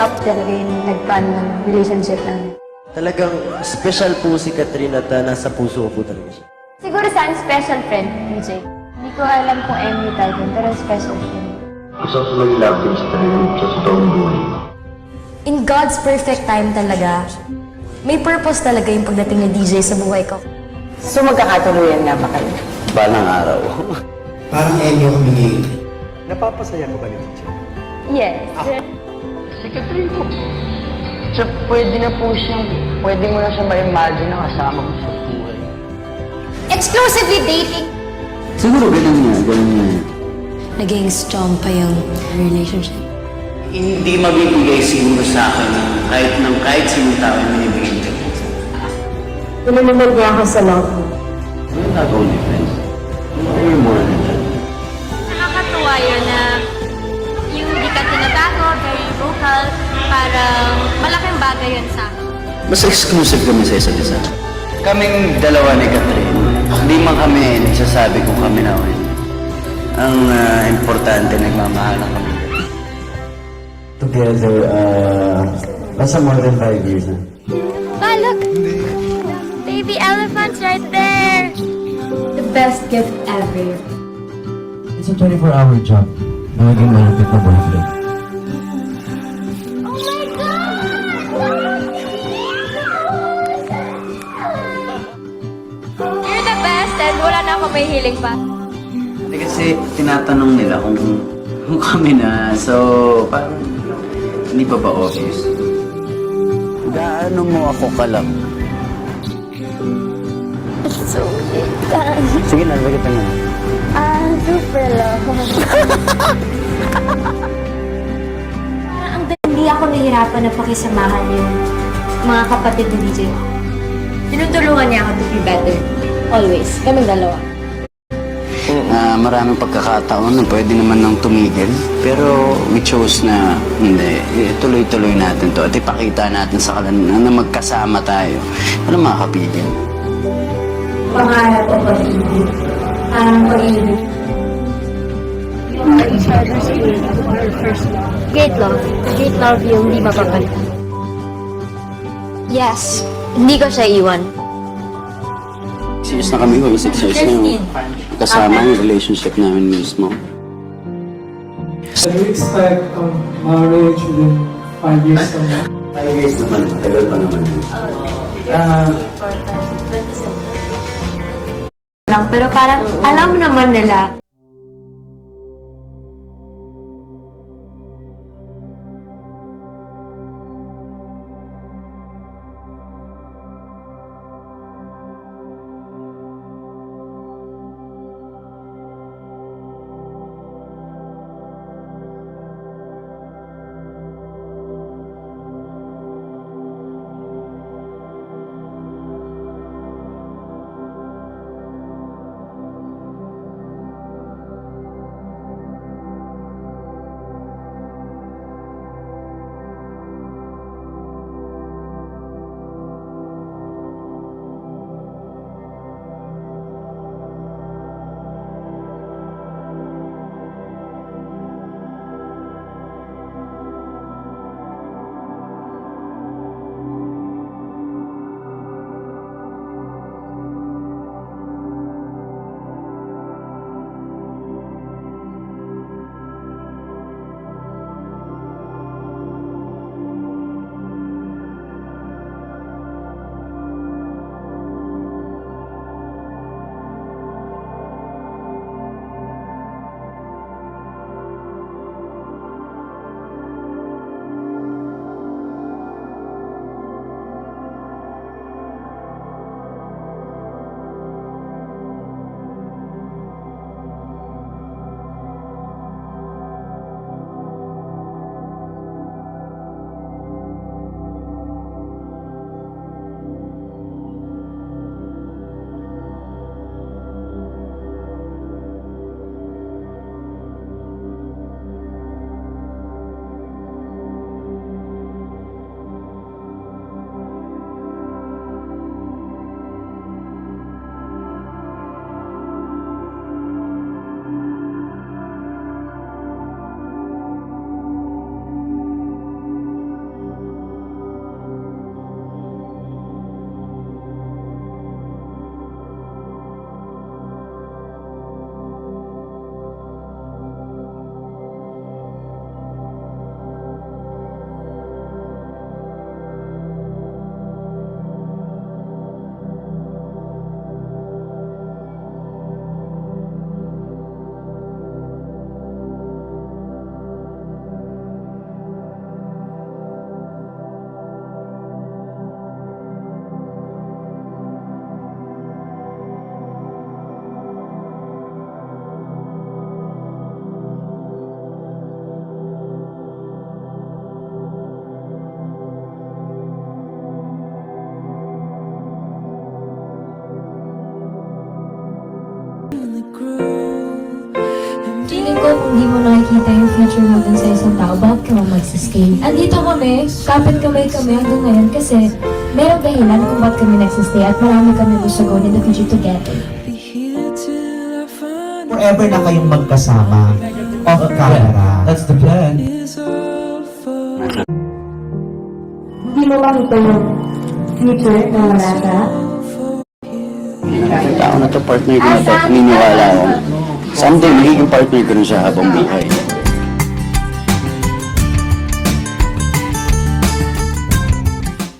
up talaga yung nagpan ng relationship namin. Talagang special po si Catherine at nasa puso ko po talaga siya. Siguro sa special friend, DJ. Hindi ko alam kung any title, pero special friend. Gusto ko maging love team sa totoong buhay. In God's perfect time talaga, may purpose talaga yung pagdating ni DJ sa buhay ko. So magkakatuluyan nga ba kayo? Balang araw. Parang Elio humingi. Napapasaya ko ba ni teacher? Yes. Si Catherine po. So pwede mo na siya ma-imagine na kasama mo sa buhay. Exclusively dating. Siguro ganun nga. Naging strong pa yung relationship. Hindi mabibigay siguro sa akin ng kahit sinong tao yung binibigay ko. Pinanimod niya ako sa love mo. We're not only friends. We're more than that. Nakakatuwa yun na yung hindi ka tinabago, very vocal, parang malaking bagay yun sa akin. Mas exclusive kami sa isa't isa. Kaming dalawa ni Catherine, hindi man kami nagsasabi kung kami na win. Ang importante, nagmamahalan kami. Together, basta more than 5 years na. Ah, look! Baby elephants right there! The best gift ever. It's a 24-hour job na maging malapit na boyfriend. Oh my God! You're the best and wala na ako may hiling pa. Kasi tinatanong nila kung kami na, so parang hindi pa ba obvious? Gaano mo ako kalam? So, Sige na, bakit na. super love. Hindi ako nahirapan na pakisamahan yung mga kapatid ni DJ. Tinutulungan niya ako to be better. Always. Kaming dalawa. Maraming pagkakataon na pwede naman nang tumigil. Pero we chose na hindi. Tuloy-tuloy natin to at ipakita natin sa kanila na magkasama tayo. Walang makakapigil. Pangarap o pag-ibig. Pag-ibig. Each other's great our first love. Great love. Great love yung hindi mapapalitan. Yes. Hindi ko siya iwan. 6 years na kami, 6 years na yung kasama yung relationship namin mismo. Do you expect marriage within 5 years from now? 5 years naman, tagal pa naman. Pero parang alam naman nila Feeling ko kung di mo nakikita yung future mo dun sa isang tao, bakit ka mo magsistay? Andito kami, kapit kamay kami hanggang ngayon kasi merong dahilan kung bakit kami nagsistay at marami kami gusto gawin in the future together. Forever na kayong magkasama. Off camera. That's the plan. Hindi mo makita yung future na wala ka? Yung tao na to, partner ko na to, naniniwala ako. Someday, magiging partner ko rin siya habang buhay.